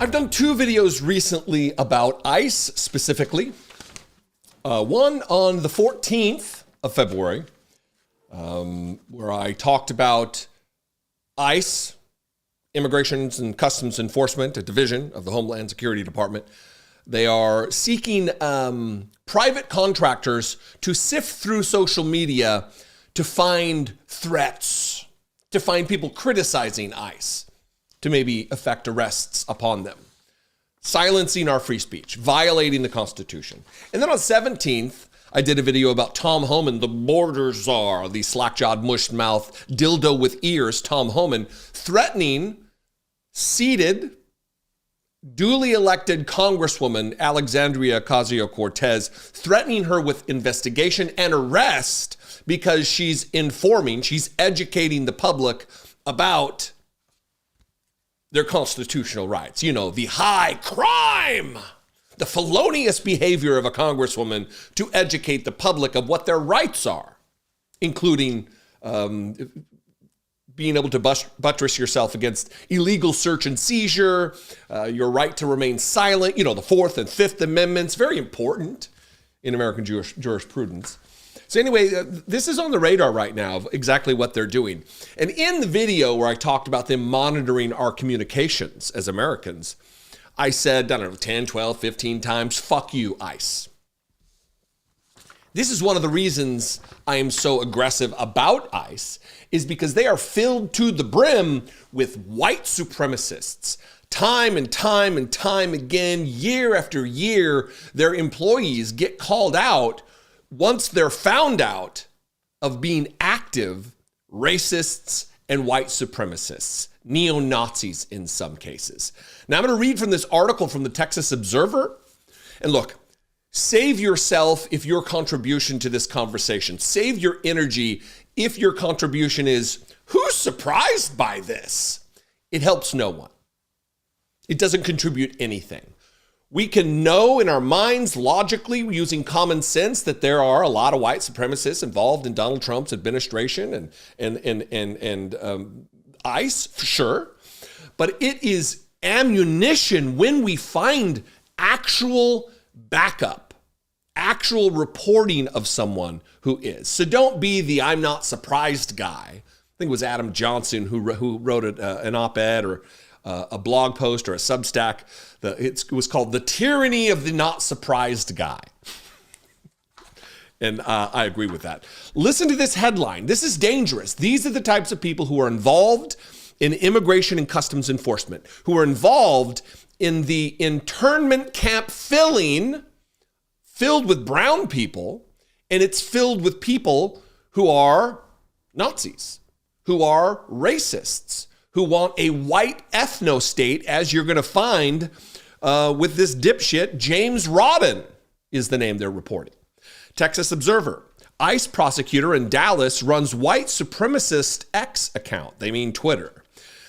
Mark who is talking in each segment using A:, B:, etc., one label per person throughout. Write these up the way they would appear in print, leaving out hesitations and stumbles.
A: I've done two videos recently about ICE specifically. One on the 14th of February, where I talked about ICE, Immigration and Customs Enforcement, a division of the Homeland Security Department. They are seeking private contractors to sift through social media to find threats, to find people criticizing ICE, to maybe effect arrests upon them, silencing our free speech, violating the Constitution. And then on 17th, I did a video about Tom Homan, the border czar, the slack-jawed, mush-mouthed, dildo with ears, Tom Homan, threatening seated, duly elected Congresswoman Alexandria Ocasio-Cortez, threatening her with investigation and arrest because she's informing, she's educating the public about their constitutional rights. You know, the high crime, the felonious behavior of a congresswoman to educate the public of what their rights are, including being able to buttress yourself against illegal search and seizure, your right to remain silent, you know, the Fourth and Fifth Amendments, very important in American jurisprudence. So anyway, this is on the radar right now of exactly what they're doing. And in the video where I talked about them monitoring our communications as Americans, I said, I don't know, 10, 12, 15 times, fuck you, ICE. This is one of the reasons I am so aggressive about ICE, is because they are filled to the brim with white supremacists. Time and time and time again, year after year, their employees get called out once they're found out of being active racists and white supremacists, neo-Nazis in some cases. Now I'm going to read from this article from the Texas Observer. And look, save yourself if your contribution to this conversation, save your energy if your contribution is, who's surprised by this? It helps no one. It doesn't contribute anything. We can know in our minds logically using common sense that there are a lot of white supremacists involved in Donald Trump's administration and ICE, for sure. But it is ammunition when we find actual backup, actual reporting of someone who is. So don't be the I'm not surprised guy. I think it was Adam Johnson who wrote an op-ed or a blog post or a Substack. It was called The Tyranny of the Not Surprised Guy. And I agree with that. Listen to this headline. This is dangerous. These are the types of people who are involved in immigration and customs enforcement, who are involved in the internment camp filled with brown people, and it's filled with people who are Nazis, who are racists, who want a white ethno-state, as you're going to find with this dipshit. James Rodden is the name they're reporting. Texas Observer. ICE prosecutor in Dallas runs white supremacist X account. They mean Twitter.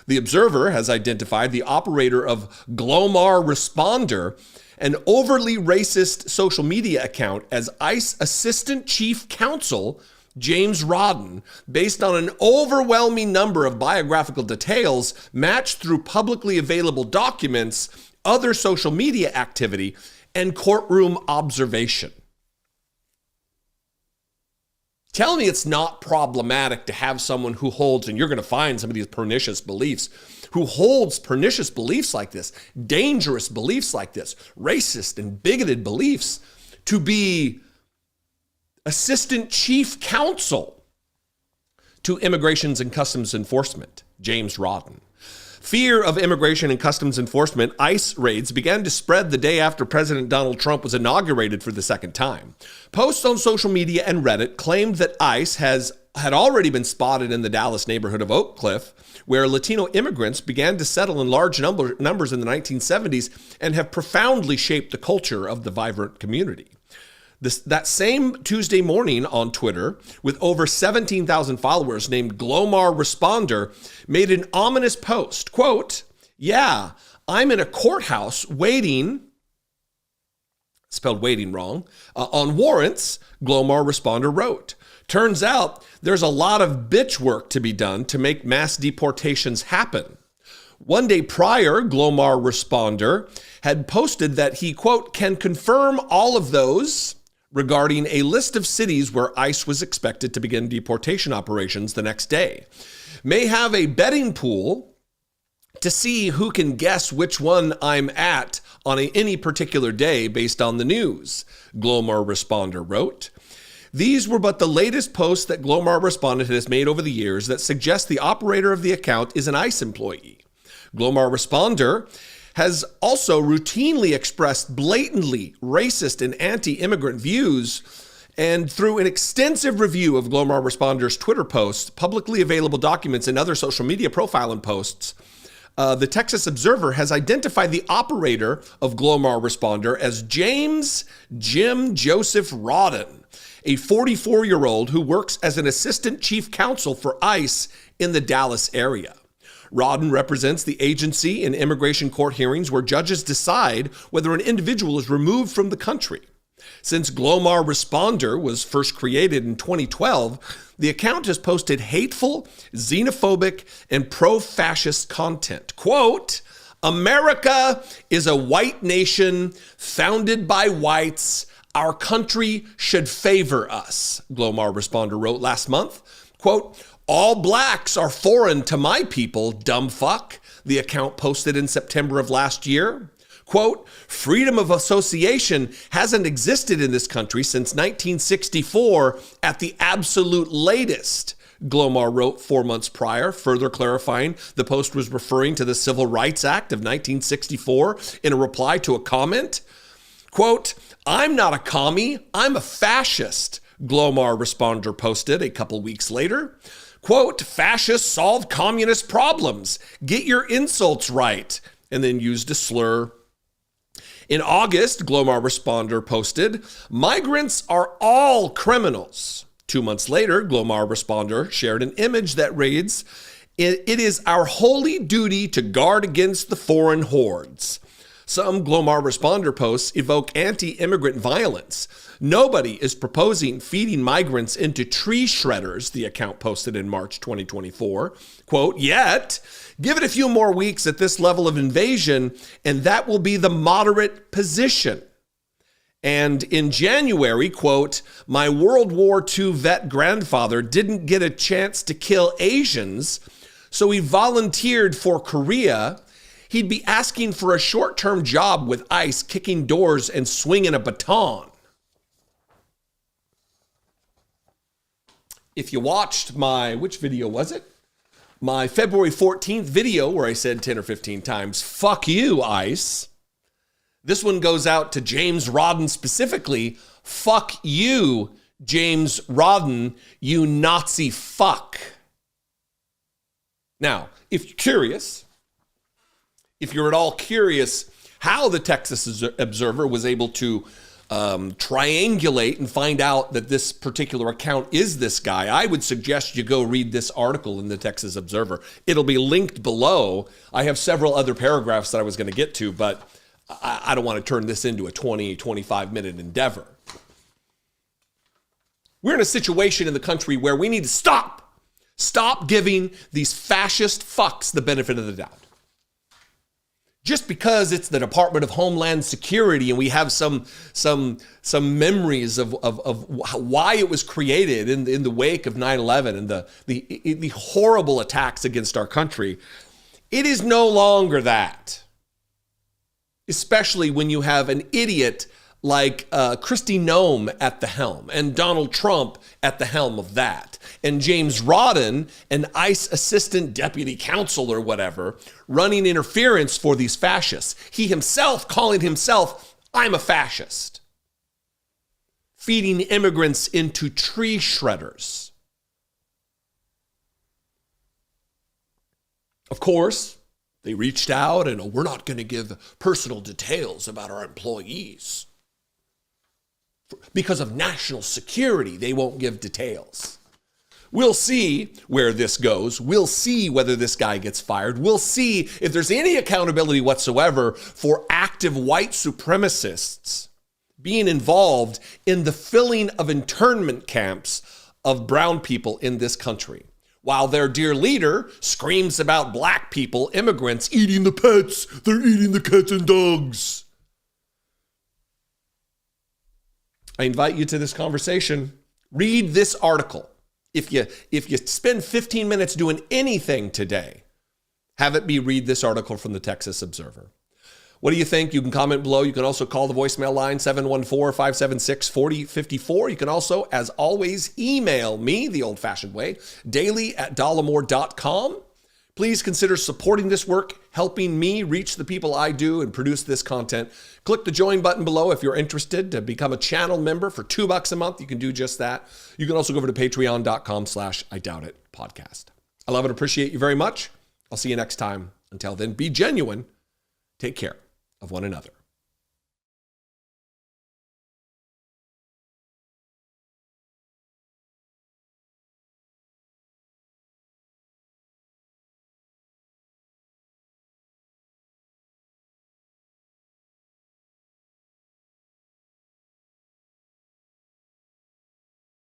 A: The Observer has identified the operator of Glomar Responder, an overly racist social media account, as ICE Assistant Chief Counsel James Rodden, based on an overwhelming number of biographical details matched through publicly available documents, other social media activity, and courtroom observation. Tell me it's not problematic to have someone who holds, and you're going to find some of these pernicious beliefs, who holds pernicious beliefs like this, dangerous beliefs like this, racist and bigoted beliefs, to be Assistant Chief Counsel to Immigrations and Customs Enforcement, James Rodden. Fear of immigration and customs enforcement, ICE raids began to spread the day after President Donald Trump was inaugurated for the second time. Posts on social media and Reddit claimed that ICE had already been spotted in the Dallas neighborhood of Oak Cliff, where Latino immigrants began to settle in large numbers in the 1970s and have profoundly shaped the culture of the vibrant community. That same Tuesday morning on Twitter, with over 17,000 followers, named Glomar Responder, made an ominous post. Quote, "Yeah, I'm in a courthouse waiting," spelled waiting wrong, "on warrants," Glomar Responder wrote. "Turns out there's a lot of bitch work to be done to make mass deportations happen. One day prior, Glomar Responder had posted that he, quote, can confirm all of those regarding a list of cities where ICE was expected to begin deportation operations the next day. May have a betting pool to see who can guess which one I'm at on any particular day based on the news, Glomar Responder wrote. These were but the latest posts that Glomar Responder has made over the years that suggest the operator of the account is an ICE employee. Glomar Responder has also routinely expressed blatantly racist and anti-immigrant views, and through an extensive review of Glomar Responder's Twitter posts, publicly available documents, and other social media profiling posts, the Texas Observer has identified the operator of Glomar Responder as James Jim Joseph Rodden, a 44-year-old who works as an assistant chief counsel for ICE in the Dallas area. Rodden represents the agency in immigration court hearings where judges decide whether an individual is removed from the country. Since Glomar Responder was first created in 2012, the account has posted hateful, xenophobic, and pro-fascist content. Quote, America is a white nation founded by whites. Our country should favor us, Glomar Responder wrote last month. Quote, all blacks are foreign to my people, dumb fuck, the account posted in September of last year. Quote, freedom of association hasn't existed in this country since 1964 at the absolute latest, Glomar wrote 4 months prior, further clarifying the post was referring to the Civil Rights Act of 1964 in a reply to a comment. Quote, I'm not a commie, I'm a fascist, Glomar Responder posted a couple weeks later. Quote, fascists solve communist problems. Get your insults right. And then used a slur. In August, Glomar Responder posted, migrants are all criminals. 2 months later, Glomar Responder shared an image that reads, it is our holy duty to guard against the foreign hordes. Some Glomar Responder posts evoke anti-immigrant violence. Nobody is proposing feeding migrants into tree shredders, the account posted in March 2024. Quote, yet, give it a few more weeks at this level of invasion, and that will be the moderate position. And in January, quote, my World War II vet grandfather didn't get a chance to kill Asians, so he volunteered for Korea. He'd be asking for a short-term job with ICE, kicking doors and swinging a baton. If you watched which video was it? My February 14th video where I said 10 or 15 times, fuck you, ICE. This one goes out to James Rodden specifically. Fuck you, James Rodden, you Nazi fuck. Now, if you're at all curious how the Texas Observer was able to triangulate and find out that this particular account is this guy, I would suggest you go read this article in the Texas Observer. It'll be linked below. I have several other paragraphs that I was going to get to, but I don't want to turn this into a 20, 25-minute endeavor. We're in a situation in the country where we need to stop giving these fascist fucks the benefit of the doubt. Just because it's the Department of Homeland Security and we have some memories of why it was created in the wake of 9/11 and the horrible attacks against our country, it is no longer that. Especially when you have an idiot like Kristi Noem at the helm and Donald Trump at the helm of that. And James Rodden, an ICE assistant deputy counsel or whatever, running interference for these fascists. He himself calling himself, I'm a fascist. Feeding immigrants into tree shredders. Of course, they reached out and we're not going to give personal details about our employees. Because of national security, they won't give details. We'll see where this goes. We'll see whether this guy gets fired. We'll see if there's any accountability whatsoever for active white supremacists being involved in the filling of internment camps of brown people in this country. while their dear leader screams about black people, immigrants, eating the pets. They're eating the cats and dogs. I invite you to this conversation. Read this article. If you spend 15 minutes doing anything today, have it be read this article from the Texas Observer. What do you think? You can comment below. You can also call the voicemail line 714-576-4054. You can also, as always, email me the old-fashioned way, daily@dollemore.com. Please consider supporting this work, helping me reach the people I do and produce this content. Click the join button below if you're interested to become a channel member for $2 a month. You can do just that. You can also go over to patreon.com/IDoubtIt podcast. I love and appreciate you very much. I'll see you next time. Until then, be genuine. Take care of one another.